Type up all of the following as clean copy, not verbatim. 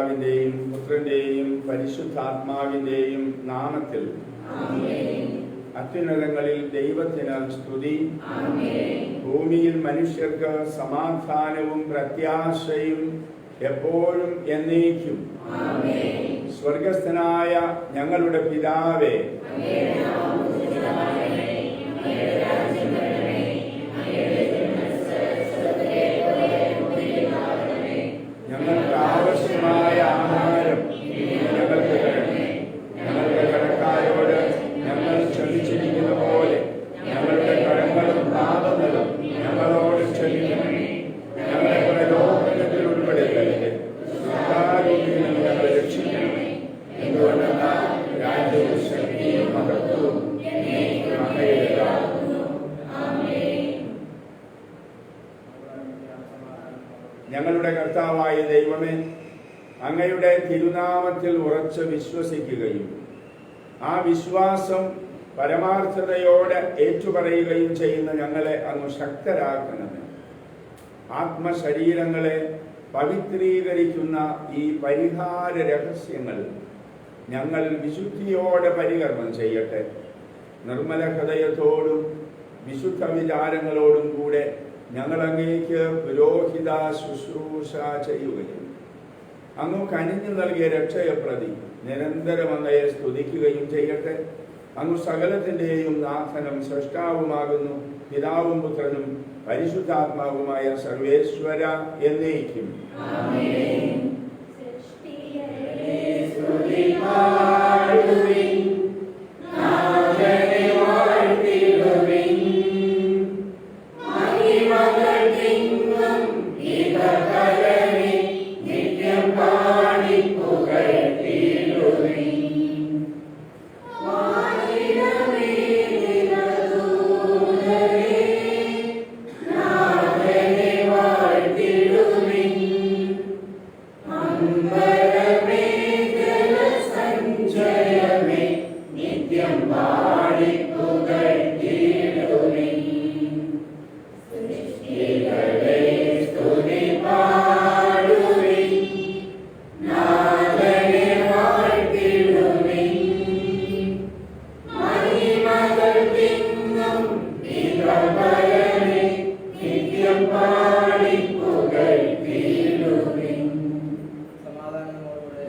പിതാവിന്റെയും പുത്രന്റെയും പരിശുദ്ധാത്മാവിന്റെയും നാമത്തിൽ അത്യുന്നതങ്ങളിൽ ദൈവത്തിന് സ്തുതി. ഭൂമിയിൽ മനുഷ്യർക്ക് സമാധാനവും പ്രത്യാശയും എപ്പോഴും എന്നേക്കും. സ്വർഗസ്ഥനായ ഞങ്ങളുടെ പിതാവേ, ഞങ്ങൾക്ക് ആവശ്യമായ ആഹാരം ഞങ്ങൾക്ക് തരണമേ. ഞങ്ങളുടെ കടക്കാരോട് ഞങ്ങൾ ക്ഷമിച്ചിരിക്കുന്ന പോലെ ഞങ്ങളുടെ കടങ്ങളും പാപങ്ങളും ഞങ്ങളോട് ക്ഷമിക്കണമേ. ഞങ്ങളെ പ്രലോഭനത്തിൽ ഉൾപ്പെടുത്തരുത്, ഞങ്ങളെ രക്ഷിക്കണമേ. എന്തുകൊണ്ടെന്നാൽ രാജ്യവും ശക്തിയും മഹത്വവും ഞങ്ങളുടെ കർത്താവായ ദൈവമേ, അങ്ങയുടെ തിരുനാമത്തിൽ ഉറച്ച് വിശ്വസിക്കുകയും ആ വിശ്വാസം പരമാർത്ഥതയോടെ ഏറ്റുപറയുകയും ചെയ്യുന്ന ഞങ്ങളെ അങ്ങ് ശക്തരാക്കണമേ. ആത്മശരീരങ്ങളെ പവിത്രീകരിക്കുന്ന ഈ പരിഹാര രഹസ്യങ്ങൾ ഞങ്ങൾ വിശുദ്ധിയോടെ പരികർമ്മം ചെയ്യട്ടെ. നിർമ്മല ഹൃദയത്തോടും വിശുദ്ധ വിചാരങ്ങളോടും കൂടെ ഞങ്ങൾ അങ്ങേക്ക് പുരോഹിത ശുശ്രൂഷ ചെയ്യുകയും അങ്ങ് കനിഞ്ഞു നൽകിയ രക്ഷയെ പ്രതി നിരന്തരം അങ്ങയെ സ്തുതിക്കുകയും ചെയ്യട്ടെ. അങ്ങ് സകലത്തിന്റെയും നാഥനും സൃഷ്ടാവുമാകുന്നു. പിതാവും പുത്രനും പരിശുദ്ധാത്മാവുമായ സർവേശ്വര എന്നേക്കും.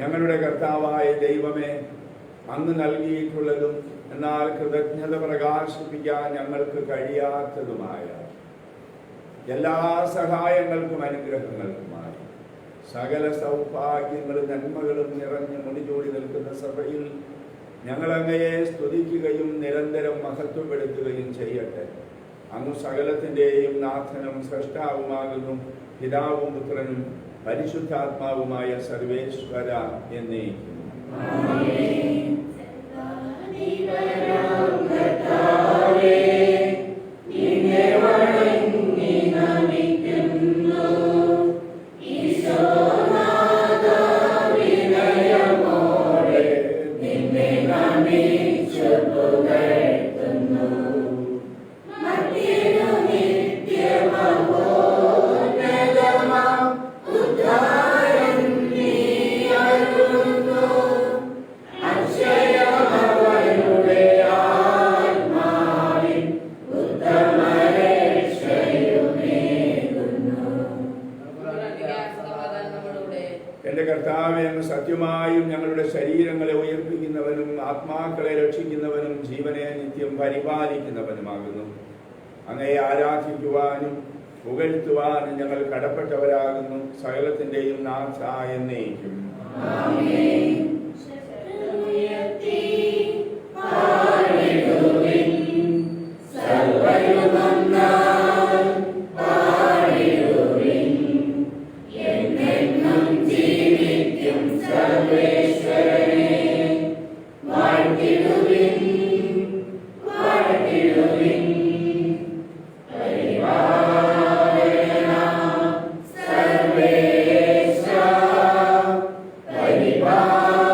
ഞങ്ങളുടെ കർത്താവായ ദൈവമേ, അങ്ങ് നൽകിയിട്ടുള്ളതും എന്നാൽ കൃതജ്ഞത പ്രകാശിപ്പിക്കാൻ ഞങ്ങൾക്ക് കഴിയാത്തതുമായ എല്ലാ സഹായങ്ങൾക്കും അനുഗ്രഹങ്ങൾക്കുമായി സകല സൗഭാഗ്യങ്ങളും നന്മകളും നിറഞ്ഞ് മുടിചൂടി നിൽക്കുന്ന സഭയിൽ ഞങ്ങൾ അങ്ങയെ സ്തുതിക്കുകയും നിരന്തരം മഹത്വപ്പെടുത്തുകയും ചെയ്യട്ടെ. അങ്ങ് സകലത്തിൻ്റെയും നാഥനും സൃഷ്ടാവുമാകുന്നു. പിതാവും പുത്രനും പരിശുദ്ധാത്മാവുമായ സർവേശ്വര എന്നേക്കും. എന്റെ കർത്താവേ, അങ്ങ് സത്യമായും ഞങ്ങളുടെ ശരീരങ്ങളെ ഉയർപ്പിക്കുന്നവനും ആത്മാക്കളെ രക്ഷിക്കുന്നവനും ജീവനെ നിത്യം പരിപാലിക്കുന്നവനുമാകുന്നു. അങ്ങയെ ആരാധിക്കുവാനും പുകഴ്ത്തുവാനും ഞങ്ങൾ കടപ്പെട്ടവരാകുന്നു. സകലത്തിന്റെയും നാഥ എന്നേക്കും. Bye.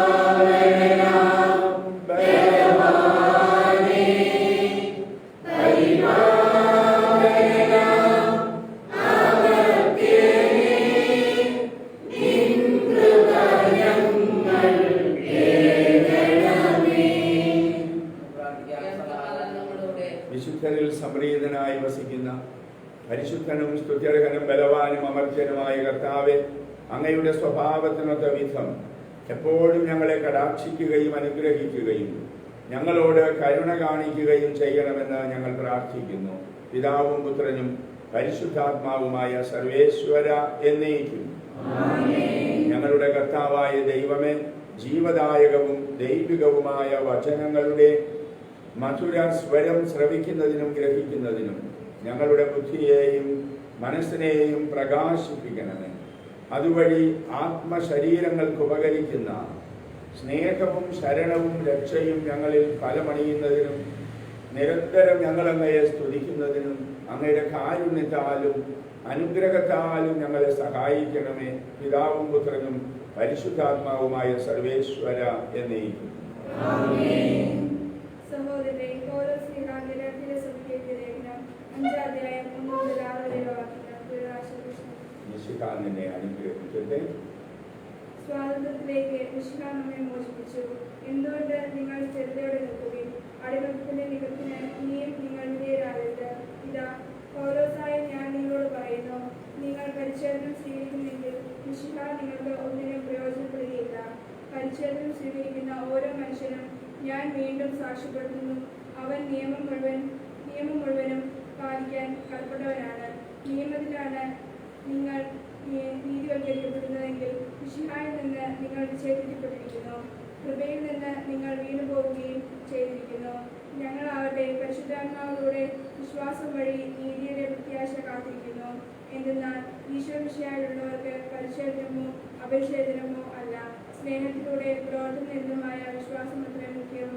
വസിക്കുന്ന പരിശുദ്ധനും സ്തുത്യർഹനും ബലവാനും അമർത്യനുമായ കർത്താവെ, അങ്ങയുടെ സ്വഭാവത്തിനൊത്ത വിധം എപ്പോഴും ഞങ്ങളെ കടാക്ഷിക്കുകയും അനുഗ്രഹിക്കുകയും ഞങ്ങളോട് കരുണ കാണിക്കുകയും ചെയ്യണമെന്ന് ഞങ്ങൾ പ്രാർത്ഥിക്കുന്നു. പിതാവും പുത്രനും പരിശുദ്ധാത്മാവുമായ സർവേശ്വര എന്നേക്കും. ഞങ്ങളുടെ കർത്താവായ ദൈവമേ, ജീവദായകവും ദൈവികവുമായ വചനങ്ങളുടെ മധുര സ്വരം ശ്രവിക്കുന്നതിനും ഗ്രഹിക്കുന്നതിനും ഞങ്ങളുടെ ബുദ്ധിയെയും മനസ്സിനെയും പ്രകാശിപ്പിക്കണമേ. അതുവഴി ആത്മശരീരങ്ങൾക്ക് ഉപകരിക്കുന്ന സ്നേഹവും ശരണവും രക്ഷയും ഞങ്ങളിൽ ഫലമണിയുന്നതിനും നിരന്തരം ഞങ്ങൾ അങ്ങയെ സ്തുതിക്കുന്നതിനും അങ്ങയുടെ കാരുണ്യത്താലും അനുഗ്രഹത്താലും ഞങ്ങളെ സഹായിക്കണമേ. പിതാവും പുത്രനും പരിശുദ്ധാത്മാവുമായ സർവേശ്വര എന്നേക്കും. അനുഗ്രഹിക്കട്ടെ. സ്വാതന്ത്ര്യത്തിലേക്ക് മിശിഹ നമ്മെ മോചിപ്പിച്ചു. എന്തുകൊണ്ട് നിങ്ങൾ സ്ഥിരതയോടെ നിൽക്കുകയും അടിമത്തത്തിന്റെ നികത്തിന് ഇനിയും നിങ്ങൾ വിധേയരാകരുത്. ഇതാ, പൗലോസായ ഞാൻ നിങ്ങളോട് പറയുന്നു, നിങ്ങൾ പരിച്ഛേദനം സ്വീകരിക്കുന്നെങ്കിൽ മിശിഹ നിങ്ങൾക്ക് ഒന്നിനും പ്രയോജനപ്പെടുകയില്ല. പരിച്ഛേദനം സ്വീകരിക്കുന്ന ഓരോ മനുഷ്യനും ഞാൻ വീണ്ടും സാക്ഷ്യപ്പെടുത്തുന്നു, അവൻ നിയമം മുഴുവനും പാലിക്കാൻ കടപ്പെട്ടവനാണ്. നിയമത്തിലാണ് നിങ്ങൾ നീതിവൽക്കരിക്കപ്പെടുന്നതെങ്കിൽ മിശിഹായിൽ നിന്ന് നിങ്ങൾ വിച്ഛേദിക്കപ്പെട്ടിരിക്കുന്നു. കൃപയിൽ നിന്ന് നിങ്ങൾ വീണുപോവുകയും ചെയ്തിരിക്കുന്നു. ഞങ്ങളാവട്ടെ പരിശുദ്ധാത്മാവിലൂടെ വിശ്വാസം വഴി നീതിയുടെ പ്രത്യാശ കാത്തിരിക്കുന്നു. എന്തെന്നാൽ ഈശോമിശിഹായിലുള്ളവർക്ക് പരിച്ഛേദനമോ അപരിച്ഛേദനമോ അല്ല, സ്നേഹത്തിലൂടെ പ്രവർത്തനമായ വിശ്വാസം അത്ര മുഖ്യം.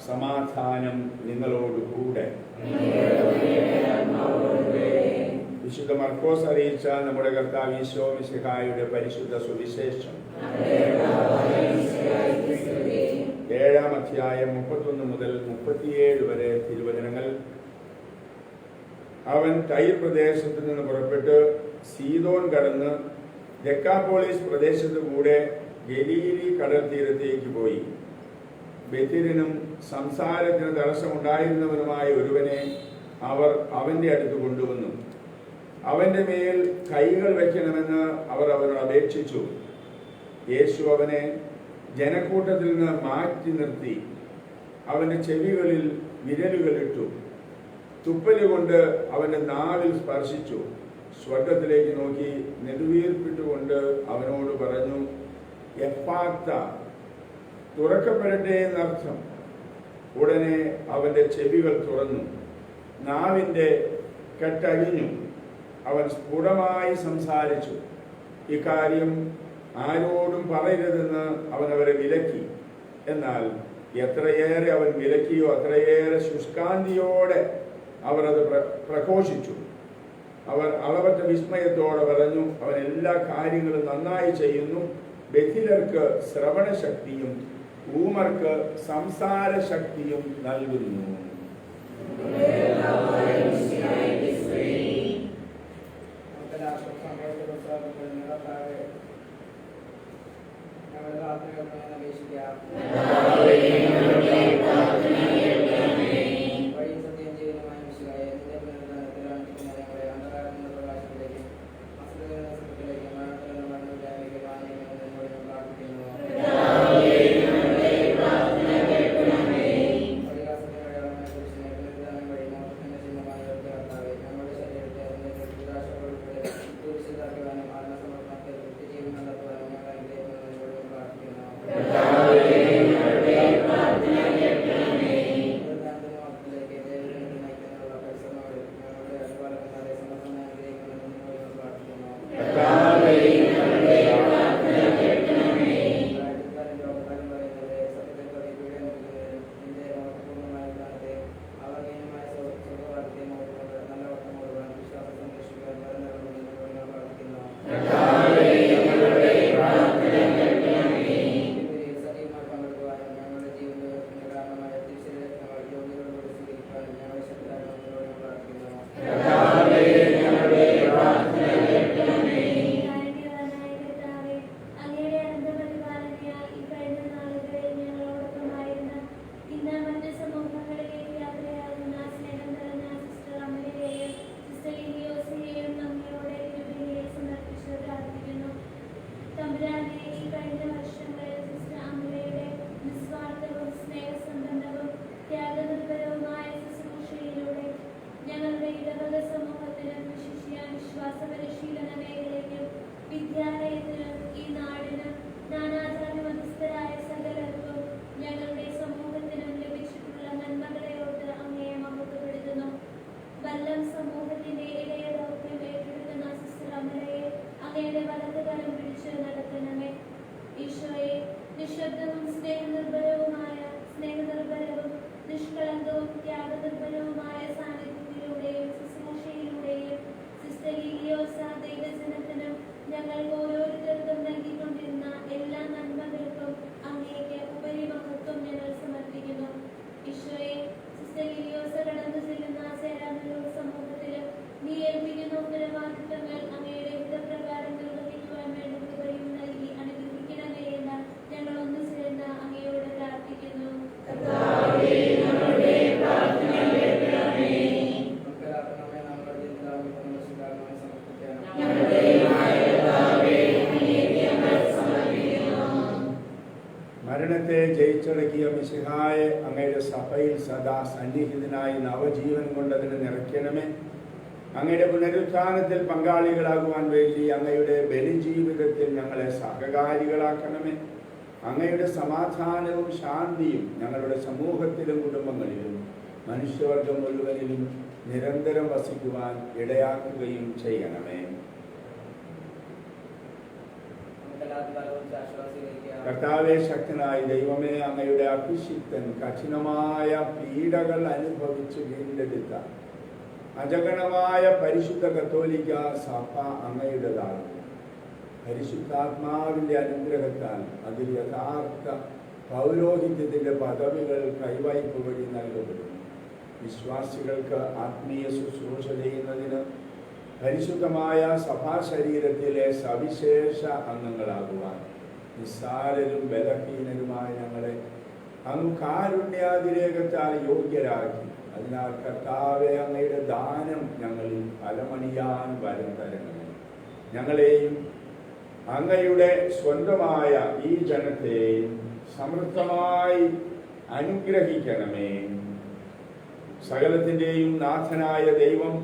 സമാധാനം നിങ്ങളോടുകൂടെ. വിശുദ്ധ മർക്കോസ് അറിയിച്ച നമ്മുടെ കർത്താവ് ഈശോ മിശിഹായുടെ പരിശുദ്ധ സുവിശേഷം 7-ാം അധ്യായം 31 മുതൽ 37 വരെ തിരുവചനങ്ങൾ. അവൻ ടൈർ പ്രദേശത്ത് നിന്ന് പുറപ്പെട്ട് സീദോൻ കടന്ന് ദെക്കാപോളിസ് പ്രദേശത്തു കൂടെ ഗലീലി കടൽ തീരത്തേക്ക് പോയി. ബെഥിലിനും സംസാരത്തിന് തടസ്സമുണ്ടായിരുന്നവനുമായ ഒരുവനെ അവർ അവന്റെ അടുത്ത് കൊണ്ടുവന്നു. അവന്റെ മേൽ കൈകൾ വയ്ക്കണമെന്ന് അവർ അവനോട് അപേക്ഷിച്ചു. യേശു അവനെ ജനക്കൂട്ടത്തിൽ നിന്ന് മാറ്റി നിർത്തി അവന്റെ ചെവികളിൽ വിരലുകളിട്ടു. തുപ്പലുകൊണ്ട് അവന്റെ നാവിൽ സ്പർശിച്ചു. സ്വർഗത്തിലേക്ക് നോക്കി നെടുവീർപ്പിട്ടുകൊണ്ട് അവനോട് പറഞ്ഞു, എഫ്ഫാത്ത, തുറക്കപ്പെടട്ടെ എന്നർത്ഥം. ഉടനെ അവന്റെ ചെവികൾ തുറന്നു, നാവിന്റെ കെട്ടഴിഞ്ഞു, അവൻ സ്ഫുടമായി സംസാരിച്ചു. ഇക്കാര്യം ആരോടും പറയരുതെന്ന് അവൻ അവരെ വിലക്കി. എന്നാൽ എത്രയേറെ അവൻ വിലക്കിയോ അത്രയേറെ ശുഷ്കാന്തിയോടെ അവർ അത് പ്രഘോഷിച്ചു. അവർ അളവറ്റ വിസ്മയത്തോടെ പറഞ്ഞു, അവൻ എല്ലാ കാര്യങ്ങളും നന്നായി ചെയ്യുന്നു. ബധിരർക്ക് ശ്രവണശക്തിയും ഊമർക്ക് സംസാര ശക്തിയും നൽകുന്നു. മരണത്തെ ജയിച്ചടക്കിയ മിശിഹായെ അങ്ങയുടെ സഭയിൽ സദാ സന്നിഹിതനായി നവജീവൻ കൊണ്ടതിന് നിറയ്ക്കണമേ. അങ്ങയുടെ പുനരുത്ഥാനത്തിൽ പങ്കാളികളാകുവാൻ വേണ്ടി അങ്ങയുടെ ബലിജീവിതത്തിൽ ഞങ്ങളെ സഹകാരികളാക്കണമേ. അങ്ങയുടെ സമാധാനവും ശാന്തിയും ഞങ്ങളുടെ സമൂഹത്തിലും കുടുംബങ്ങളിലും മനുഷ്യവർഗം മുഴുവനിലും നിരന്തരം വസിക്കുവാൻ ഇടയാക്കുകയും ചെയ്യണമേ. കർത്താവേ, ശക്തനായ ദൈവമേ, അങ്ങയുടെ അഭിഷിക്തൻ കഠിനമായ പീഡകൾ അനുഭവിച്ച് വീണ്ടെടുത്ത അജഗണമായ പരിശുദ്ധ കത്തോലിക്ക സഭ അങ്ങയുടേതാകുന്നു. പരിശുദ്ധാത്മാവിന്റെ അനുഗ്രഹത്താൽ അതിൽ യഥാർത്ഥ പൗരോഹിത്യത്തിന്റെ പദവികൾ കൈവായ്പ വഴി നൽകപ്പെടുന്നു. വിശ്വാസികൾക്ക് ആത്മീയ ശുശ്രൂഷ ചെയ്യുന്നതിന് പരിശുദ്ധമായ സഭാ ശരീരത്തിലെ സവിശേഷ അംഗങ്ങളാകുവാൻ നിസ്സാരരും ബലഹീനരുമായ ഞങ്ങളെ അങ്ങ് കാരുണ്യാതിരേകത്താൽ യോഗ്യരാക്കി. അതിനാൽ കർത്താവേ, അങ്ങയുടെ ദാനം ഞങ്ങളിൽ ഫലമണിയാൻ വരം തരണമേ. ഞങ്ങളെയും അങ്ങയുടെ സ്വന്തമായ ഈ ജനത്തെയും സമൃദ്ധമായി അനുഗ്രഹിക്കണമേ. സകലത്തിൻ്റെയും നാഥനായ ദൈവം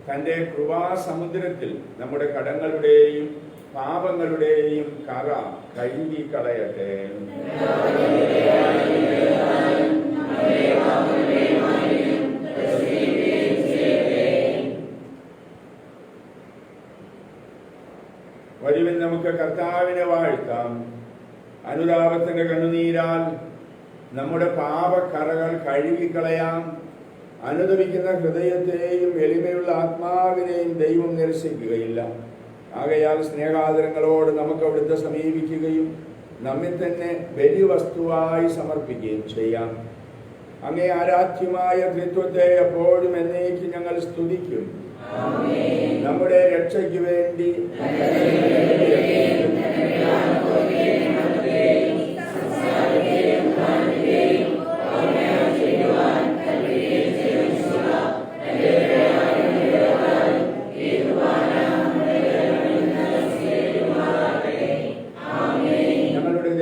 തൻ്റെ കൃപാസമുദ്രത്തിൽ നമ്മുടെ കടങ്ങളുടെയും പാപങ്ങളുടെയും കറ കഴുകിക്കളയട്ടെ. വരുവിൻ, നമുക്ക് കർത്താവിനെ വാഴ്ത്താം. അനുതാപത്തിന്റെ കണ്ണുനീരാൽ നമ്മുടെ പാപക്കറകൾ കഴുകിക്കളയാം. അനുദപിക്കുന്ന ഹൃദയത്തെയും എളിമയുള്ള ആത്മാവിനെയും ദൈവം നിരസിക്കുകയില്ല. ആകയാൽ സ്നേഹാദരങ്ങളോട് നമുക്ക് അവിടുത്തെ സമീപിക്കുകയും നമ്മെ തന്നെ ബലിവസ്തുവായി സമർപ്പിക്കുകയും ചെയ്യാം. അങ്ങേ ആരാധ്യമായ ത്രിത്വത്തെ എപ്പോഴും എന്നേക്കും ഞങ്ങൾ സ്തുതിക്കും. നമ്മുടെ രക്ഷയ്ക്ക് വേണ്ടി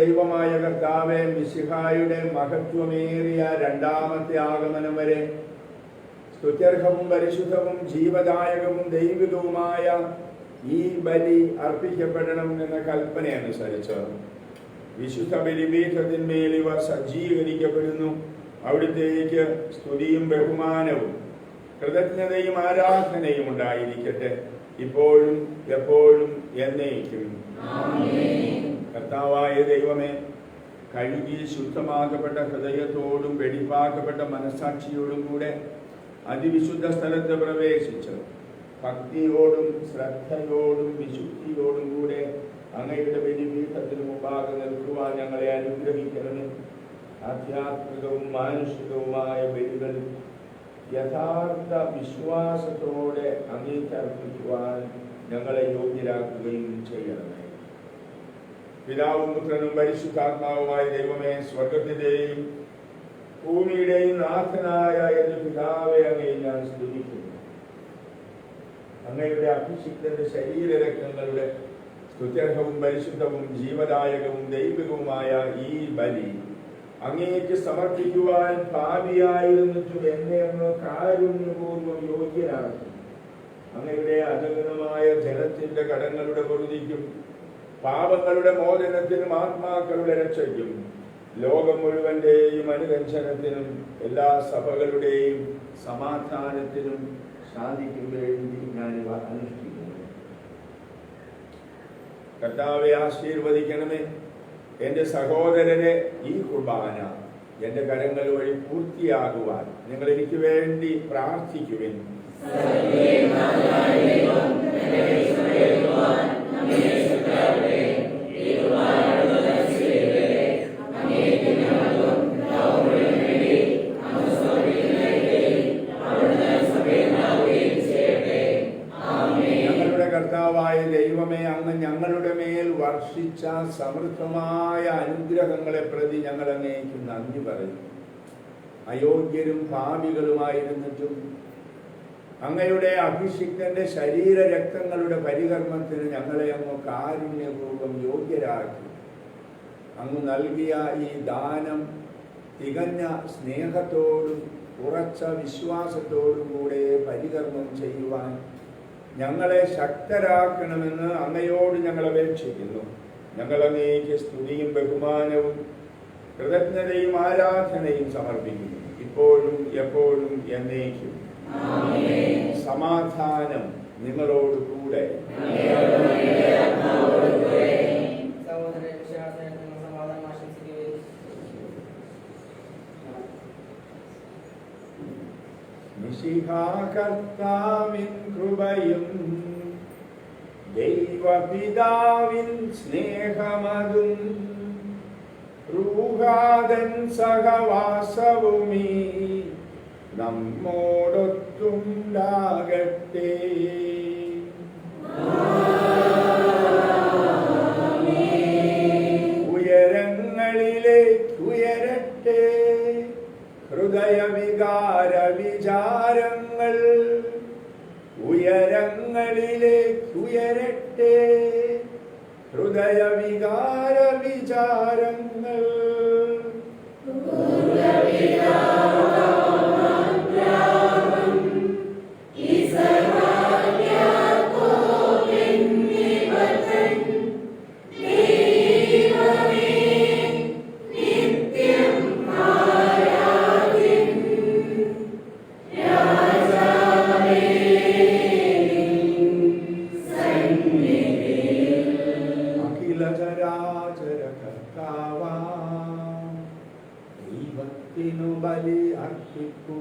ദൈവമായ കർത്താവേ, മിശിഹായുടെ മഹത്വമേറിയ രണ്ടാമത്തെ ആഗമനം വരെ സ്തുത്യർഹവും പരിശുദ്ധവും ജീവദായകവും ദൈവികവുമായ ഈ ബലി അർപ്പിക്കപ്പെടണം എന്ന കൽപ്പനയനുസരിച്ച് വിശുദ്ധ ബലിപീഠത്തിന്മേൽ ഇവ സജ്ജീകരിക്കപ്പെടുന്നു. അവിടുത്തേക്ക് സ്തുതിയും ബഹുമാനവും കൃതജ്ഞതയും ആരാധനയും ഉണ്ടായിരിക്കട്ടെ, ഇപ്പോഴും എപ്പോഴും എന്നേക്കും. കർത്താവായ ദൈവമേ, കഴുകി ശുദ്ധമാക്കപ്പെട്ട ഹൃദയത്തോടും വെടിപ്പാക്കപ്പെട്ട മനസ്സാക്ഷിയോടും കൂടെ അതിവിശുദ്ധ സ്ഥലത്ത് പ്രവേശിച്ച് ഭക്തിയോടും ശ്രദ്ധയോടും വിശുദ്ധിയോടും കൂടെ അങ്ങയുടെ ബലിപീഠത്തിന് മുമ്പാകെ നിൽക്കുവാൻ ഞങ്ങളെ അനുഗ്രഹിക്കണമേ. ആധ്യാത്മികവും മാനുഷികവുമായ ബലികൾ യഥാർത്ഥ വിശ്വാസത്തോടെ അങ്ങേക്കർപ്പിക്കുവാൻ ഞങ്ങളെ യോഗ്യരാക്കുകയും ചെയ്യണമേ. പിതാവും പുത്രനും പരിശുദ്ധാത്മാവുമായ ദൈവമേ, സ്വർഗത്തിന്റെയും ഭൂമിയുടെയും നാഥനായ എന്റെ പിതാവേ, അങ്ങയെ ഞാൻ സ്തുതിക്കുന്നു. അങ്ങയുടെ അഭിഷിക്തന്റെ ശരീരരക്തങ്ങളുടെ സ്തുത്യർഹവും പരിശുദ്ധവും ജീവദായകവും ദൈവികവുമായ ഈ ബലി അങ്ങേക്ക് സമർപ്പിക്കുവാൻ പാപിയായിരുന്നിട്ടും എന്നെ അങ്ങ് കാരുണ്യപൂർവ്വം യോഗ്യനാക്കി. അങ്ങയുടെ അജഗണമായ ജനത്തിന്റെ കടങ്ങളുടെ പൊറുതിക്കും പാപങ്ങളുടെ മോചനത്തിനും ആത്മാക്കളുടെ രക്ഷയ്ക്കും ലോകം മുഴുവന്റെയും അനുരഞ്ജനത്തിനും എല്ലാ സഭകളുടെയും സമാധാനത്തിനും ശാന്തിക്കും വേണ്ടി ഞാനിവ അനുഷ്ഠിക്കുന്നു. കർത്താവെ, ആശീർവദിക്കണമേ. എൻ്റെ സഹോദരനെ ഈ കുർബാന എൻ്റെ കരങ്ങൾ വഴി പൂർത്തിയാകുവാൻ നിങ്ങൾ എനിക്ക് വേണ്ടി പ്രാർത്ഥിക്കുവിൻ. കർത്താവായ ദൈവമേ, അങ്ങ് ഞങ്ങളുടെ മേൽ വർഷിച്ച സമൃദ്ധമായ അനുഗ്രഹങ്ങളെ പ്രതി ഞങ്ങൾ അങ്ങേക്ക് നന്ദി പറയുന്നു. അയോഗ്യരും പാപികളുമായിരുന്നിട്ടും അങ്ങയുടെ അഭിഷിക്തന്റെ ശരീര രക്തങ്ങളുടെ പരികർമ്മത്തിന് ഞങ്ങളെ അങ്ങ് കാരുണ്യപൂർവ്വം യോഗ്യരാക്കി. അങ്ങ് നൽകിയ ഈ ദാനം തികഞ്ഞ സ്നേഹത്തോടും ഉറച്ച വിശ്വാസത്തോടും കൂടെ പരികർമ്മം ചെയ്യുവാൻ ഞങ്ങളെ ശക്തരാക്കണമെന്ന് അങ്ങയോട് ഞങ്ങൾ അപേക്ഷിക്കുന്നു. ഞങ്ങൾ അങ്ങേക്ക് സ്തുതിയും ബഹുമാനവും കൃതജ്ഞതയും ആരാധനയും സമർപ്പിക്കുന്നു, ഇപ്പോഴും എപ്പോഴും എന്നേക്കും. സമാധാനം നിങ്ങളോട് കൂടെ. കർത്താവിൻ കൃപയും ദൈവപിതാവിൻ സ്നേഹമതും റൂഹാദൻ സഹവാസവുമീ നമ്മോടൊത്തുണ്ടാകട്ടെ. ഉയരങ്ങളിലേക്കുയരട്ടെ ഹൃദയവികാര വിചാരങ്ങൾ, ഉയരങ്ങളിലേക്കുയരട്ടെ ഹൃദയവികാര വിചാരങ്ങൾ. ദൈവത്തിനു ബലി അർപ്പിക്കൂ.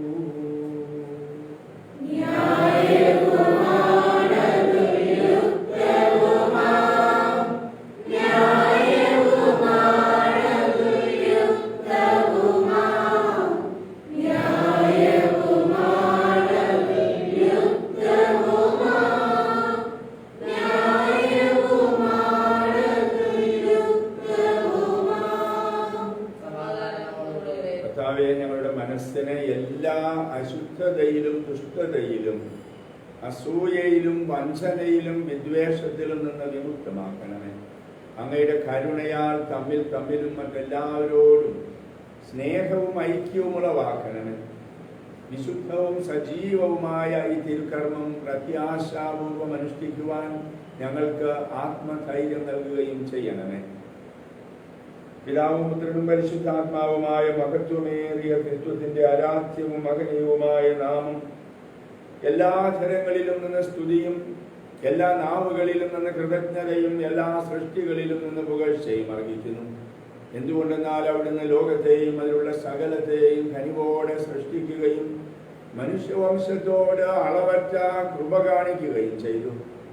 ഞങ്ങളുടെ മനസ്സിനെ എല്ലാ അശുദ്ധതയിലും ദുഷ്ടതയിലും അസൂയയിലും വഞ്ചനയിലും വിദ്വേഷത്തിലും നിന്ന് വിമുക്തമാക്കണമേ. അങ്ങയുടെ കരുണയാൽ തമ്മിലും മറ്റെല്ലാവരോടും സ്നേഹവും ഐക്യവും ഉളവാക്കണമേ. വിശുദ്ധവും സജീവവുമായ ഈ തിരുക്കർമ്മം പ്രത്യാശാപൂർവം അനുഷ്ഠിക്കുവാൻ ഞങ്ങൾക്ക് ആത്മധൈര്യം നൽകുകയും ചെയ്യണമേ. പിതാവും പുത്രനും പരിശുദ്ധാത്മാവുമായ മഹത്വമേറിയ തൃത്വത്തിന്റെ ആരാധ്യവും മഹനീയവുമായ നാമം എല്ലാ ധരങ്ങളിലും നിന്ന് സ്തുതിയും എല്ലാ നാവുകളിലും നിന്ന് കൃതജ്ഞതയും എല്ലാ സൃഷ്ടികളിലും നിന്ന് പുകഴ്ചയും അർഹിക്കുന്നു. എന്തുകൊണ്ടെന്നാൽ അവിടുന്ന് ലോകത്തെയും അതിലുള്ള സകലത്തെയും കനിവോടെ സൃഷ്ടിക്കുകയും മനുഷ്യവംശത്തോട് അളവറ്റ കൃപ കാണിക്കുകയും ചെയ്തു.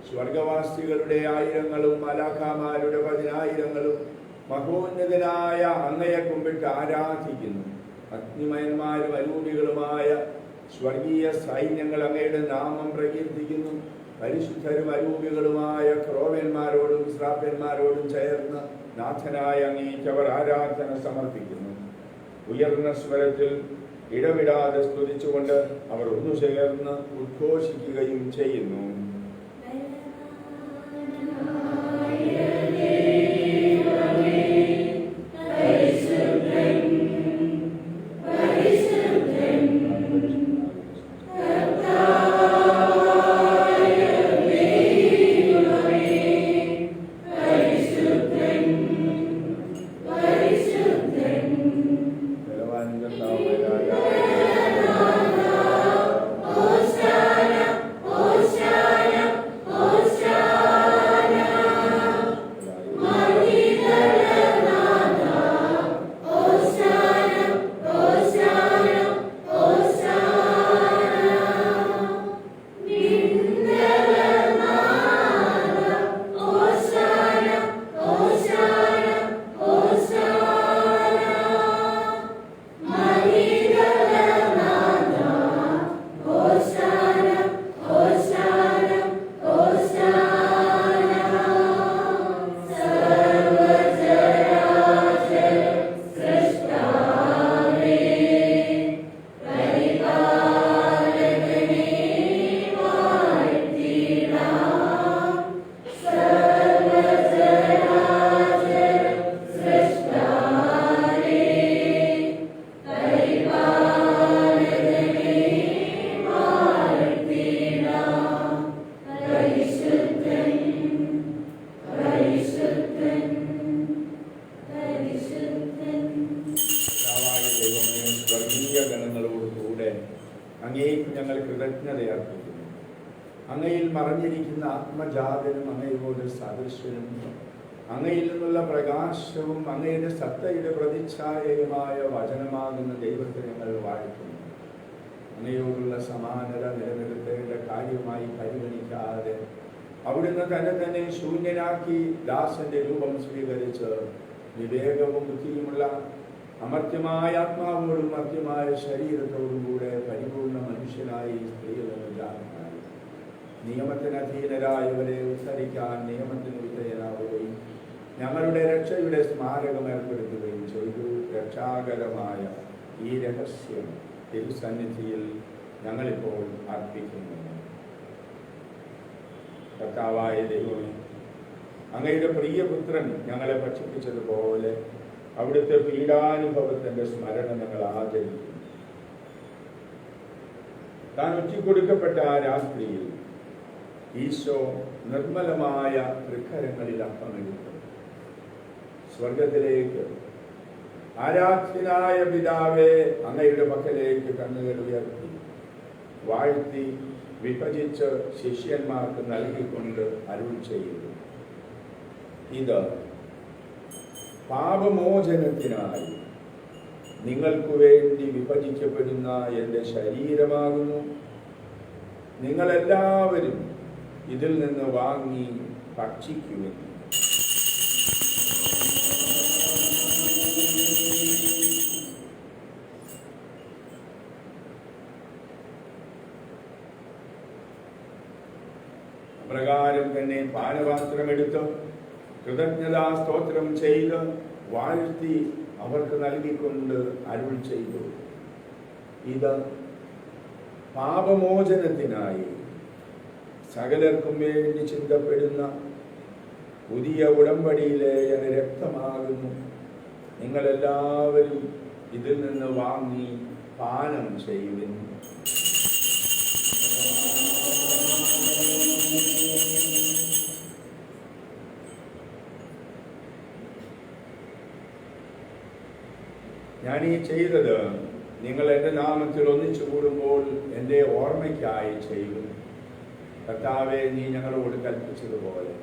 സ്വർഗവാസികളുടെ ആയിരങ്ങളും മലാഖമാരുടെ 10,000ങ്ങളും മഹോന്നതനായ അങ്ങയെ കുമ്പിട്ട് ആരാധിക്കുന്നു. അഗ്നിമയന്മാരും അരൂപികളുമായ സ്വർഗീയ സൈന്യങ്ങൾ അങ്ങയുടെ നാമം പ്രകീർത്തിക്കുന്നു. പരിശുദ്ധരും അരൂപികളുമായ ക്രോവന്മാരോടും ശ്രാപ്യന്മാരോടും ചേർന്ന് നാഥനായ അങ്ങേക്ക് അവർ ആരാധന സമർപ്പിക്കുന്നു. ഉയർന്ന സ്വരത്തിൽ ഇടവിടാതെ സ്തുതിച്ചുകൊണ്ട് അവർ ഒന്നു ചേർന്ന് ഉദ്ഘോഷിക്കുകയും ചെയ്യുന്നു. Hosanna, Hosanna. സ്വർഗീയ ഗണങ്ങളോട് കൂടെ അങ്ങേക്ക് ഞങ്ങൾ കൃതജ്ഞത അർപ്പിക്കുന്നു. അങ്ങയിൽ മറഞ്ഞിരിക്കുന്ന ആത്മജാതനും അങ്ങയോട് സദൃശ്യനും അങ്ങയിൽ നിന്നുള്ള പ്രകാശവും അങ്ങയുടെ സത്തയുടെ പ്രതിച്ഛായയുമായ വചനമാകുന്ന ദൈവത്തെ ഞങ്ങൾ വാഴ്ത്തുന്നു. അങ്ങയോടുള്ള സമാനത നിലനിർത്തേണ്ട കാര്യമായി പരിഗണിക്കാതെ അവിടുന്ന് തന്നെ ശൂന്യനാക്കി ദാസന്റെ രൂപം സ്വീകരിച്ച് വിവേകവും ബുദ്ധിയുമുള്ള അമർത്യമായ ആത്മാവോടും മർത്യമായ ശരീരത്തോടും കൂടെ പരിപൂർണ മനുഷ്യനായി സ്ത്രീകളായി നിയമത്തിന് അധീനരായവരെ ഉദ്ധരിക്കാൻ നിയമത്തിന് വിധേയനാവുകയും ഞങ്ങളുടെ രക്ഷയുടെ സ്മാരകം ഏർപ്പെടുത്തുകയും ചെയ്തു. രക്ഷാകരമായ ഈ രഹസ്യം തിരുസന്നിധിയിൽ ഞങ്ങളിപ്പോൾ അർപ്പിക്കുന്നു. കർത്താവായ ദൈവമേ, അങ്ങയുടെ പ്രിയപുത്രൻ ഞങ്ങളെ ഭക്ഷിപ്പിച്ചതുപോലെ അവിടുത്തെ പീഡാനുഭവത്തിന്റെ സ്മരണ ഞങ്ങൾ ആചരിക്കുന്നു. താൻ ഒറ്റിക്കൊടുക്കപ്പെട്ട ആ രാത്രിയിൽ ഈശോ നിർമ്മലമായ തൃക്കരങ്ങളിൽ അപ്പമെടുത്തു സ്വർഗത്തിലേക്ക് ആരാധ്യനായ പിതാവേ അങ്ങയുടെ പക്കലേക്ക് കണ്ണുകൾ ഉയർത്തി വാഴ്ത്തി വിഭജിച്ച് ശിഷ്യന്മാർക്ക് നൽകിക്കൊണ്ട് അരുൾ ചെയ്തു, ഇത് പാപമോചനത്തിനായി നിങ്ങൾക്ക് വേണ്ടി വിഭജിക്കപ്പെടുന്ന എൻ്റെ ശരീരമാകുന്നു. നിങ്ങളെല്ലാവരും ഇതിൽ നിന്ന് വാങ്ങി ഭക്ഷിക്കുവിൻ. പ്രകാരം തന്നെ പാനപാത്രമെടുത്ത് കൃതജ്ഞതാ സ്തോത്രം ചെയ്ത് വാഴ്ത്തി അവർക്ക് നൽകിക്കൊണ്ട് അരുൾ ചെയ്തു, ഇത് പാപമോചനത്തിനായി സകലർക്കും വേണ്ടി ചിന്തപ്പെടുന്ന പുതിയ ഉടമ്പടിയിലെ എൻ്റെ രക്തമാകുന്നു. നിങ്ങളെല്ലാവരും ഇതിൽ നിന്ന് വാങ്ങി പാനം ചെയ്യുവിൻ. ഞാനീ ചെയ്തത് നിങ്ങൾ എൻ്റെ നാമത്തിൽ ഒന്നിച്ചു കൂടുമ്പോൾ എൻ്റെ ഓർമ്മയ്ക്കായി ചെയ്യും. കർത്താവേ, നീ ഞങ്ങളോട് കൽപ്പിച്ചതുപോലെ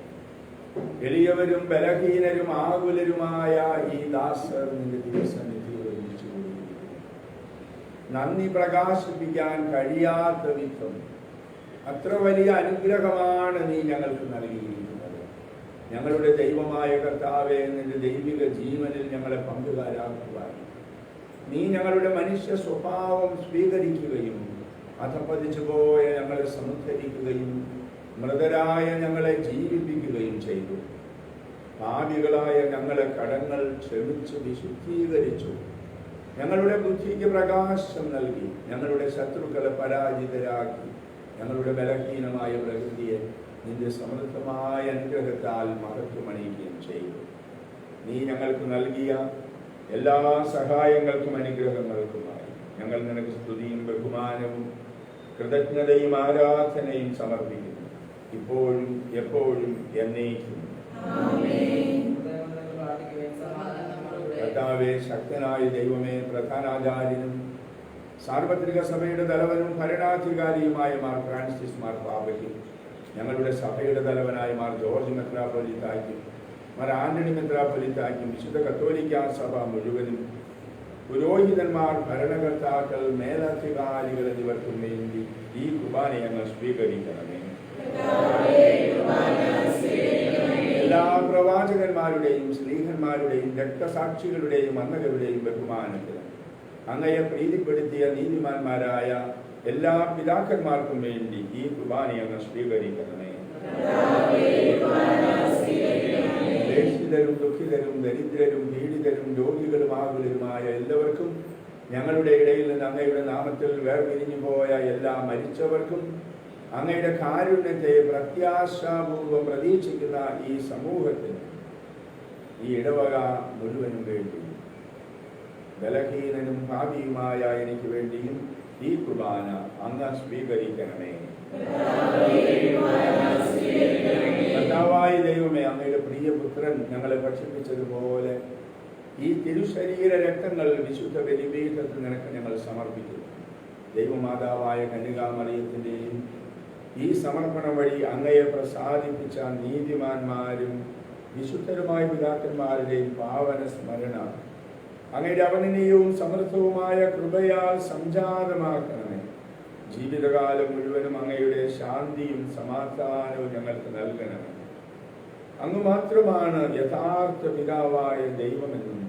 എളിയവരും ബലഹീനരും ആകുലരുമായ ഈ ദാസർ നിന്റെ ദിവസന്നിധിയിൽ ഒന്നിച്ചു കൂടിയിരിക്കുന്നു. നന്ദി പ്രകാശിപ്പിക്കാൻ കഴിയാത്ത വിധം അത്ര വലിയ അനുഗ്രഹമാണ് നീ ഞങ്ങൾക്ക് നൽകിയിരിക്കുന്നത്. ഞങ്ങളുടെ ദൈവമായ കർത്താവേ, നിന്റെ ദൈവിക ജീവനിൽ ഞങ്ങളെ പങ്കുകാരാക്കുവാൻ നീ ഞങ്ങളുടെ മനുഷ്യ സ്വഭാവം സ്വീകരിക്കുകയും അധപ്പതിച്ചു പോയ ഞങ്ങളെ സമുദ്ധരിക്കുകയും മൃതരായ ഞങ്ങളെ ജീവിപ്പിക്കുകയും ചെയ്തു. പാപികളായ ഞങ്ങളെ കടങ്ങൾ ക്ഷമിച്ച് വിശുദ്ധീകരിച്ചു. ഞങ്ങളുടെ ബുദ്ധിക്ക് പ്രകാശം നൽകി ഞങ്ങളുടെ ശത്രുക്കളെ പരാജിതരാക്കി. ഞങ്ങളുടെ ബലഹീനമായ പ്രകൃതിയെ നിന്റെ സമൃദ്ധമായ അനുഗ്രഹത്താൽ മഹത്വമണിയുകയും ചെയ്തു. നീ ഞങ്ങൾക്ക് നൽകിയ എല്ലാ സഹായങ്ങൾക്കും അനുഗ്രഹങ്ങൾക്കുമായി ഞങ്ങൾ നിനക്ക് സ്തുതിയും ബഹുമാനവും കൃതജ്ഞതയും ആരാധനയും സമർപ്പിക്കുന്നു, ഇപ്പോഴും എപ്പോഴും എന്നേക്കും. കർത്താവേ, ശക്തനായ ദൈവമേ, പ്രധാനാചാര്യനും സാർവത്രിക സഭയുടെ തലവനും ഭരണാധികാരിയുമായ മാർ ഫ്രാൻസിസ് മാർ പാപ്പയ്ക്കും ഞങ്ങളുടെ സഭയുടെ തലവനായ മാർ ജോർജ് മെത്രാപ്പൊലീത്തായ്ക്കും മാർ ആന്റണി മെത്രാപ്പൊലീത്തായ്ക്കും വിശുദ്ധ കത്തോലിക്കാ സഭ മുഴുവനും പുരോഹിതന്മാർ, ഭരണകർത്താക്കൾ, മേലധികാരികൾ എന്നിവർക്കും വേണ്ടി ഈ കുർബാന ഞങ്ങൾ സ്വീകരിക്കണമേ. എല്ലാ പ്രവാചകന്മാരുടെയും സ്ലീഹന്മാരുടെയും രക്തസാക്ഷികളുടെയും അന്നകളുടെയും ബഹുമാനത്തിന് അങ്ങയെ പ്രീതിപ്പെടുത്തിയ നീതിമാന്മാരായ എല്ലാ പിതാക്കന്മാർക്കും വേണ്ടി ഈ കുർബാന ഞങ്ങൾ സ്വീകരിക്കണമേ. ദേശിതരും ദുഃഖിതരും ദരിദ്രരും പീഡിതരും രോഗികളും ആകുലരുമായ എല്ലാവർക്കും, ഞങ്ങളുടെ ഇടയിൽ നിന്ന് അങ്ങയുടെ നാമത്തിൽ വേർപിരിഞ്ഞു പോയ എല്ലാ മരിച്ചവർക്കും, അങ്ങയുടെ കാരുണ്യത്തെ പ്രത്യാശാപൂർവം പ്രതീക്ഷിക്കുന്ന ഈ സമൂഹത്തിന്, ഈ ഇടവക മുഴുവനും വേണ്ടി, ബലഹീനനും ഭാവിയുമായ എനിക്ക് വേണ്ടിയും ഈ കുർബാന അങ്ങ് സ്വീകരിക്കണമേ. കർത്താവായ ദൈവമേ, അങ്ങയുടെ പ്രിയപുത്രൻ ഞങ്ങളെ ഭക്ഷിപ്പിച്ചതുപോലെ ഈ തിരുശരീര രക്തങ്ങൾ വിശുദ്ധ ബലിപീഠത്തിൽ നിനക്ക് ഞങ്ങൾ സമർപ്പിക്കുന്നു. ദൈവമാതാവായ കന്യകാമറിയത്തിൻ്റെയും ഈ സമർപ്പണം വഴി അങ്ങയെ പ്രസാദിപ്പിച്ച നീതിമാന്മാരും വിശുദ്ധരുമായ പിതാക്കന്മാരുടെയും പാവന സ്മരണ അങ്ങയുടെ അവനീയവും സമൃദ്ധവുമായ കൃപയാൽ സംജാതമാക്കണമേ. ജീവിതകാലം മുഴുവനും അങ്ങയുടെ ശാന്തിയും സമാധാനവും ഞങ്ങൾക്ക് നൽകണമേ. അങ്ങ് മാത്രമാണ് യഥാർത്ഥ പിതാവായ ദൈവമെന്നും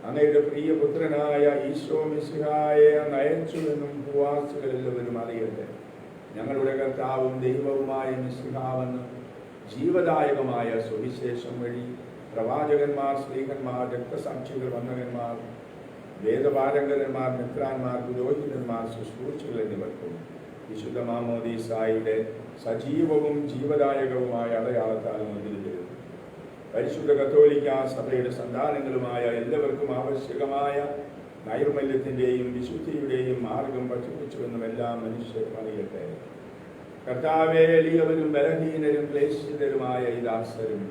അങ്ങയുടെ പ്രിയപുത്രനായ ഈശോ മിശിഹായെ അങ്ങ് അയച്ചുവെന്നും ഭൂവാസികളെല്ലാവരും അറിയട്ടെ. ഞങ്ങളുടെ കർത്താവും ദൈവവുമായ മിശിഹാവെന്ന് ജീവദായകമായ സുവിശേഷം വഴി പ്രവാചകന്മാർ, സ്ത്രീകന്മാർ, രക്തസാക്ഷികൾ, വന്ദകന്മാർ, വേദപാരംഗതന്മാർ, മെത്രാന്മാർ, പുരോഹിതന്മാർ, ശുശ്രൂഷകൾ എന്നിവർക്കും വിശുദ്ധ മാമോദീസായുടെ സജീവവും ജീവദായകവുമായ അടയാളത്താൽ മുദ്രിതരുന്നു. പരിശുദ്ധ കത്തോലിക്ക സഭയുടെ സന്താനങ്ങളുമായ എല്ലാവർക്കും ആവശ്യകമായ നൈർമല്യത്തിൻ്റെയും വിശുദ്ധിയുടെയും മാർഗം പഠിപ്പിച്ചുവെന്നും എല്ലാ മനുഷ്യരും അറിയട്ടെ. കർത്താവേ, എളിയവരും ബലഹീനരും ക്ലേശിതരുമായ ഈ ദാസരും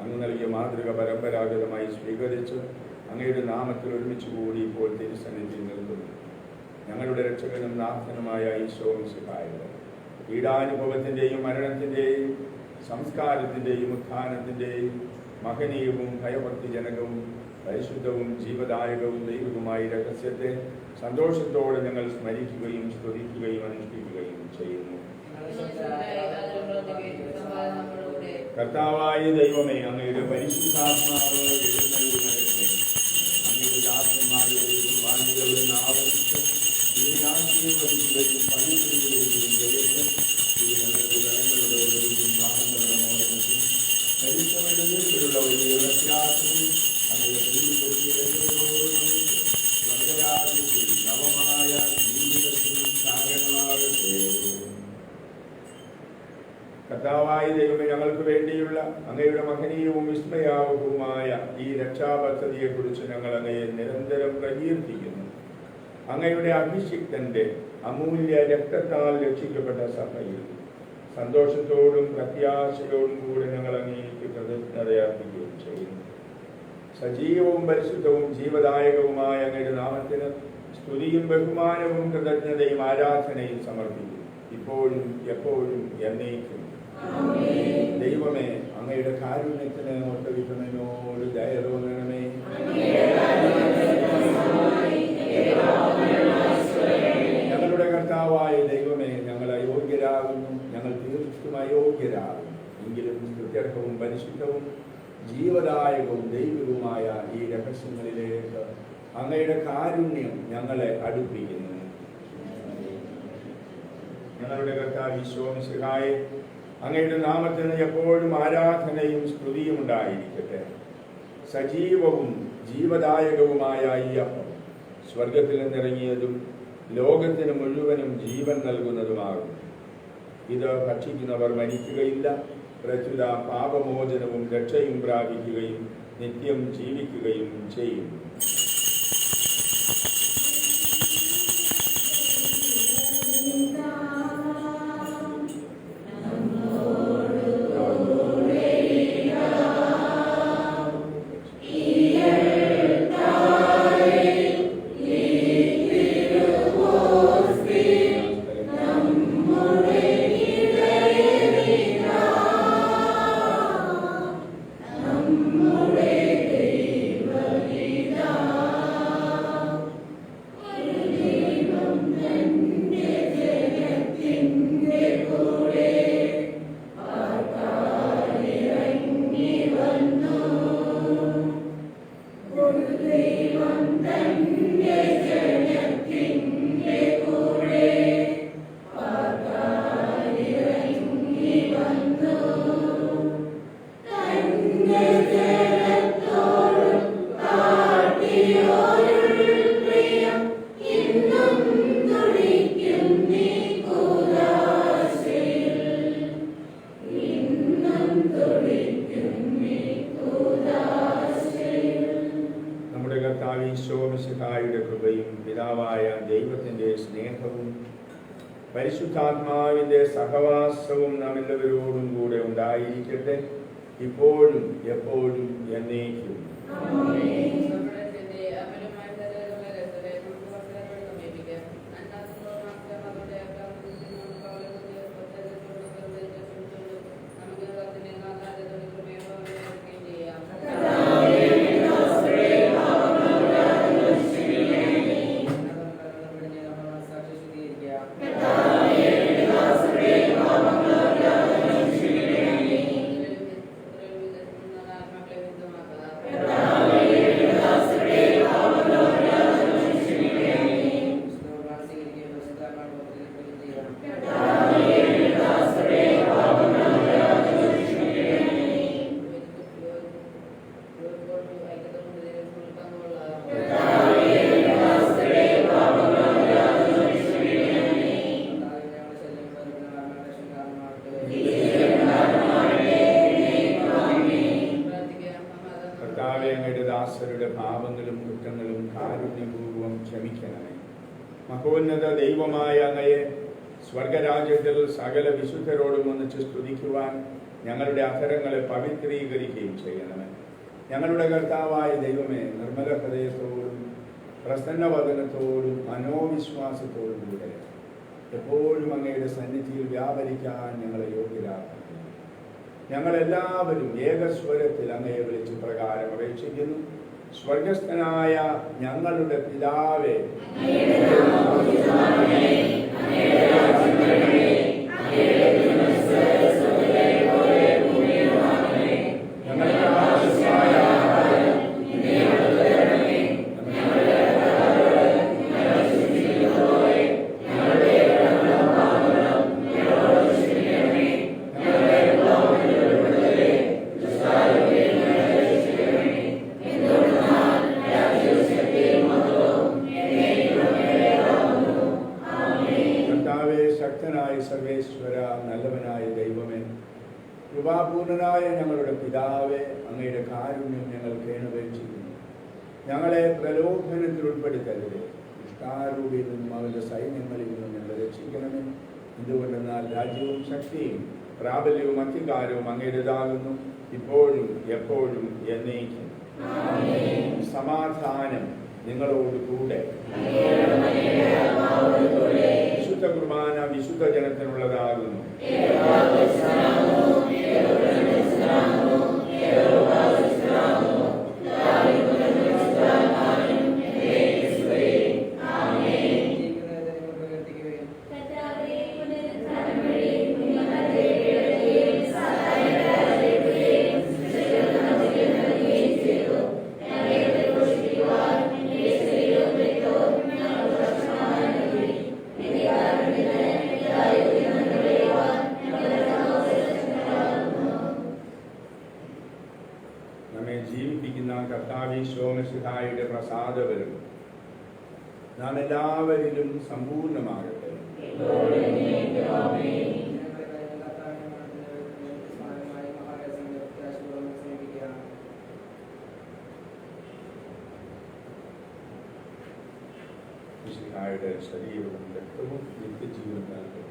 അങ്ങ് നൽകിയ മാതൃക പരമ്പരാഗതമായി സ്വീകരിച്ച് അങ്ങയുടെ നാമത്തിൽ ഒരുമിച്ച് കൂടി ഇപ്പോൾ തിരുസന്നിധിയിൽ നിൽക്കുന്നു. ഞങ്ങളുടെ രക്ഷകനും നാഥനുമായ ഈശോ മിശിഹായുടെ പീഡാനുഭവത്തിൻ്റെയും മരണത്തിൻ്റെയും സംസ്കാരത്തിൻ്റെയും ഉത്ഥാനത്തിൻ്റെയും മഹനീയവും ഭയഭക്തിജനകവും പരിശുദ്ധവും ജീവദായകവും ദൈവികവുമായ രഹസ്യത്തെ സന്തോഷത്തോടെ ഞങ്ങൾ സ്മരിക്കുകയും സ്തുതിക്കുകയും അനുഷ്ഠിക്കുകയും ചെയ്യുന്നു. കർത്താവായ ദൈവമേ, അങ്ങയുടെ പരിശുദ്ധാത്മാവ് എഴുന്നള്ളുവരട്ടെ. അങ്ങയുടെ ദാസന്മാരുടെയും വാണികളുടെ ആവശ്യം ഇതിനെ ആശീർവദിക്കുകയും പണിയുകയും ചെയ്യട്ടെ. ഇത് ഞങ്ങളുടെ ജനങ്ങളുടെ ഒഴുകും ഭാഗങ്ങളുടെ മോചനത്തിൽ മരിച്ചവരുടെ വീട്ടിലുള്ള വലിയ വ്യത്യാസത്തിൽ അങ്ങയുടെ സ്വർഗരാജ്യത്തിൽ നവമായ ജീവിതത്തിനും കാരണമാകട്ടെ. കർത്താവായ ദൈവമേ, ഞങ്ങൾക്ക് വേണ്ടിയുള്ള അങ്ങയുടെ മഹനീയവും വിസ്മയാവഹവുമായ ഈ രക്ഷാപദ്ധതിയെക്കുറിച്ച് ഞങ്ങൾ അങ്ങയെ നിരന്തരം പ്രകീർത്തിക്കുന്നു. അങ്ങയുടെ അഭിഷിക്തന്റെ അമൂല്യ രക്തത്താൽ രക്ഷിക്കപ്പെട്ട സഭയിൽ സന്തോഷത്തോടും പ്രത്യാശയോടും കൂടെ ഞങ്ങൾ അങ്ങേക്ക് കൃതജ്ഞതയർപ്പിക്കുകയും ചെയ്യുന്നു. സജീവവും പരിശുദ്ധവും ജീവദായകവുമായ അങ്ങയുടെ നാമത്തിന് സ്തുതിയും ബഹുമാനവും കൃതജ്ഞതയും ആരാധനയും സമർപ്പിക്കും, ഇപ്പോഴും എപ്പോഴും എന്നേക്കും. ദൈവമേ, അങ്ങയുടെ കാരുണ്യത്തിന് ഒട്ടവിധനോട് ദയ തോന്നണമേ. ഞങ്ങളുടെ കർത്താവായ ദൈവമേ, ഞങ്ങൾ അയോഗ്യരാകുന്നു, ഞങ്ങൾ തീർത്തും അയോഗ്യരാകുന്നു. എങ്കിലും കൃത്യർഹവും പരിശുദ്ധവും ജീവദായകവും ദൈവികവുമായ ഈ രഹസ്യങ്ങളിലേക്ക് അങ്ങയുടെ കാരുണ്യം ഞങ്ങളെ അടുപ്പിക്കുന്നു. ഞങ്ങളുടെ കർത്താവ് ഈശോ മിശിഹായെ, അങ്ങയുടെ നാമത്തിന് എപ്പോഴും ആരാധനയും സ്തുതിയും ഉണ്ടായിരിക്കട്ടെ. സജീവവും ജീവദായകവുമായ ഈ അപ്പം സ്വർഗത്തിൽ നിന്നിറങ്ങിയതും ലോകത്തിന് മുഴുവനും ജീവൻ നൽകുന്നതുമാകും. ഇത് ഭക്ഷിക്കുന്നവർ മരിക്കുകയില്ല, പ്രത്യുത പാപമോചനവും രക്ഷയും പ്രാപിക്കുകയും നിത്യം ജീവിക്കുകയും ചെയ്യും. പരിശുദ്ധാത്മാവിന്റെ സഹവാസവും നാം എല്ലാവരോടും കൂടെ ഉണ്ടായിരിക്കട്ടെ, ഇപ്പോഴും എപ്പോഴും എന്നേക്കും. കർത്താവേ, അങ്ങയുടെ ദാസരുടെ പാപങ്ങളും കുറ്റങ്ങളും കാരുണ്യപൂർവ്വം ക്ഷമിക്കണമേ. മഹോന്നത ദൈവമായ അങ്ങയെ സ്വർഗരാജ്യത്തിൽ സകല വിശുദ്ധരോടും ഒന്നിച്ച് സ്തുതിക്കുവാൻ ഞങ്ങളുടെ അധരങ്ങളെ പവിത്രീകരിക്കുകയും ചെയ്യണമേ. ഞങ്ങളുടെ കർത്താവായ ദൈവമേ, നിർമ്മല ഹൃദയത്തോടും പ്രസന്നവദനത്തോടും മനോവിശ്വാസത്തോടും കൂടെ എപ്പോഴും അങ്ങയുടെ സന്നിധിയിൽ വ്യാപരിക്കാൻ ഞങ്ങളെ യോഗ്യരാക്കണം. ഞങ്ങളെല്ലാവരും ഏകസ്വരത്തിൽ അങ്ങയെ വിളിച്ച് പ്രകാരം അപേക്ഷിക്കുന്നു. സ്വർഗസ്ഥനായ ഞങ്ങളുടെ പിതാവേ, ശക്തനായ സർവേശ്വര, നല്ലവനായ ദൈവമേ, കൃപാപൂർണനായ ഞങ്ങളുടെ പിതാവേ, അങ്ങയുടെ കാരുണ്യം ഞങ്ങൾ കേണപേക്ഷിക്കുന്നു. ഞങ്ങളെ പ്രലോഭനത്തിൽ ഉൾപ്പെടുത്തരുത്, ദുഷ്ടാരൂപിയിൽ നിന്നും അവന്റെ സൈന്യങ്ങളിൽ നിന്നും ഞങ്ങളെ രക്ഷിക്കണമേ. എന്തുകൊണ്ടെന്നാൽ രാജ്യവും ശക്തിയും പ്രാബല്യവും അധികാരവും അങ്ങയുടേതാകുന്നു, ഇപ്പോഴും എപ്പോഴും എന്നേക്കും. സമാധാനം നിങ്ങളോട് കൂടെ. വിശുദ്ധ കുർബാന വിശുദ്ധ ജനത്തിനുള്ളതാകുന്നു. നമ്മെ ജീവിപ്പിക്കുന്ന കർത്താവീശോമിശിഹായുടെ പ്രസാദവരും നാം എല്ലാവരിലും സമ്പൂർണ്ണമാകട്ടെ. മിശിഹായുടെ ശരീരവും രക്തവും നിത്യജീവൻ നൽകും.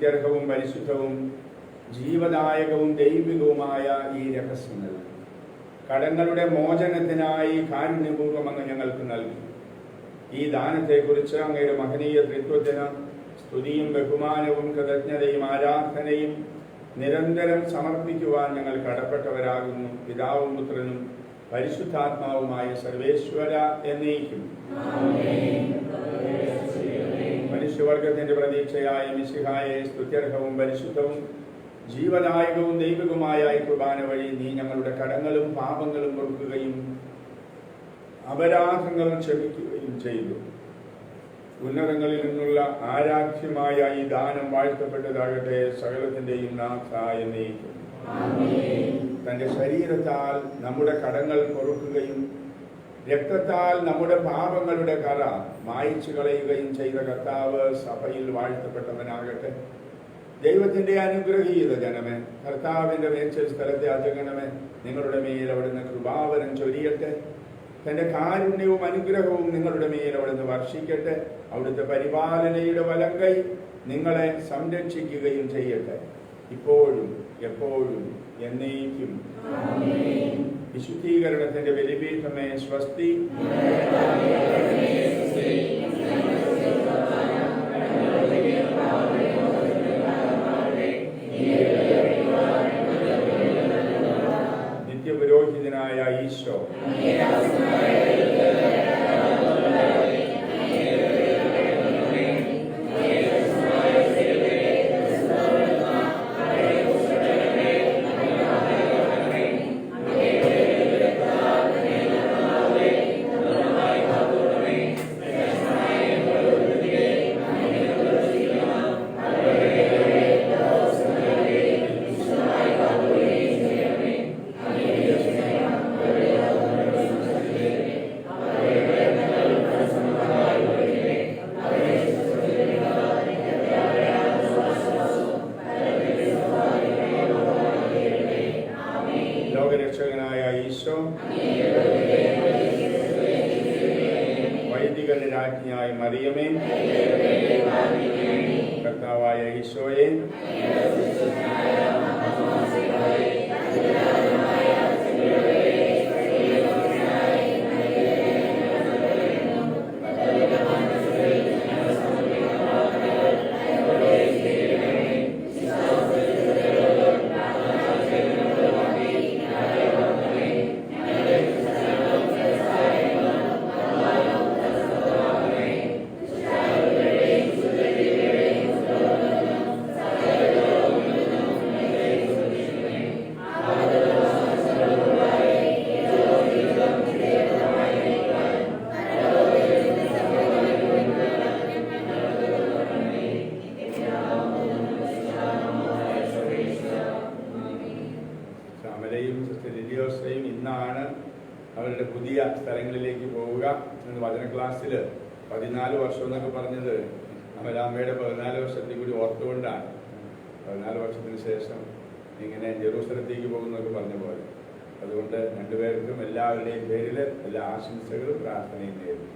സ്തുത്യർഹവും പരിശുദ്ധവും ജീവദായകവും ദൈവികവുമായ ഈ രഹസ്യങ്ങൾ കടങ്ങളുടെ മോചനത്തിനായി കാരുണ്യപൂർവ്വം അങ്ങ് ഞങ്ങൾക്ക് നൽകി. ഈ ദാനത്തെക്കുറിച്ച് അങ്ങയുടെ മഹനീയ ത്രിത്വത്തിന് സ്തുതിയും ബഹുമാനവും കൃതജ്ഞതയും ആരാധനയും നിരന്തരം സമർപ്പിക്കുവാൻ ഞങ്ങൾ കടപ്പെട്ടവരാകുന്നു. പിതാവും പുത്രനും പരിശുദ്ധാത്മാവുമായ സർവേശ്വര എന്നേക്കും. മനുഷ്യവർഗത്തിന്റെ പ്രതീക്ഷയായ മിശിഹായെ സ്തുത്യർഹവും പരിശുദ്ധവും ജീവദായകവും ദൈവികവുമായ ഈ കുർബാന വഴി നീ ഞങ്ങളുടെ കടങ്ങളും പാപങ്ങളും പൊറുക്കുകയും അപരാധങ്ങൾ ക്ഷമിക്കുകയും ചെയ്തു. ഉന്നതങ്ങളിൽ നിന്നുള്ള ആരാധ്യമായ ഈ ദാനം വാഴ്ത്തപ്പെട്ടതാകട്ടെ. സകലത്തിന്റെയും നാഥ എന്നേക്കും. തന്റെ ശരീരത്താൽ നമ്മുടെ കടങ്ങൾ പൊറുക്കുകയും രക്തത്താൽ നമ്മുടെ പാപങ്ങളുടെ കറ മായ്ച്ചു കളയുകയും ചെയ്ത കർത്താവ് സഭയിൽ വാഴ്ത്തപ്പെട്ടവനാകട്ടെ. ദൈവത്തിന്റെ അനുഗ്രഹീത ജനമേ, കർത്താവിന്റെ മേച്ചൽ സ്ഥലത്തെ അജഗണമേ, നിങ്ങളുടെ മേൽ അവിടുന്ന് കൃപാവരം ചൊരിയട്ടെ. തന്റെ കാരുണ്യവും അനുഗ്രഹവും നിങ്ങളുടെ മേൽ അവിടുന്ന് വർഷിക്കട്ടെ. അവിടുത്തെ പരിപാലനയുടെ വലങ്കൈ നിങ്ങളെ സംരക്ഷിക്കുകയും ചെയ്യട്ടെ, ഇപ്പോഴും എപ്പോഴും എന്നേക്കും. വിശുദ്ധീകരണത്തിന്റെ ബലിപീഠമേ സ്വസ്തി. നിത്യപുരോഹിതനായ ഈശോ, ലോകരക്ഷകനായ ഈശോ, വൈദികരുടെ രാജ്ഞിയായ മറിയമേ, കർത്താവായ ഈശോയെ, ഇന്നാണ് അവരുടെ പുതിയ സ്ഥലങ്ങളിലേക്ക് പോവുക. വചന ക്ലാസ്സിൽ 14 വർഷം എന്നൊക്കെ പറഞ്ഞത് അമലാമ്മയുടെ 14 വർഷത്തിൽ കൂടി ഓർത്തുകൊണ്ടാണ്. 14 വർഷത്തിന് ശേഷം ഇങ്ങനെ ജെറൂസലത്തേക്ക് പോകുന്നൊക്കെ പറഞ്ഞ പോലെ. അതുകൊണ്ട് രണ്ടുപേർക്കും എല്ലാവരുടെയും പേരിൽ എല്ലാ ആശംസകളും പ്രാർത്ഥനയും നേരുന്നു.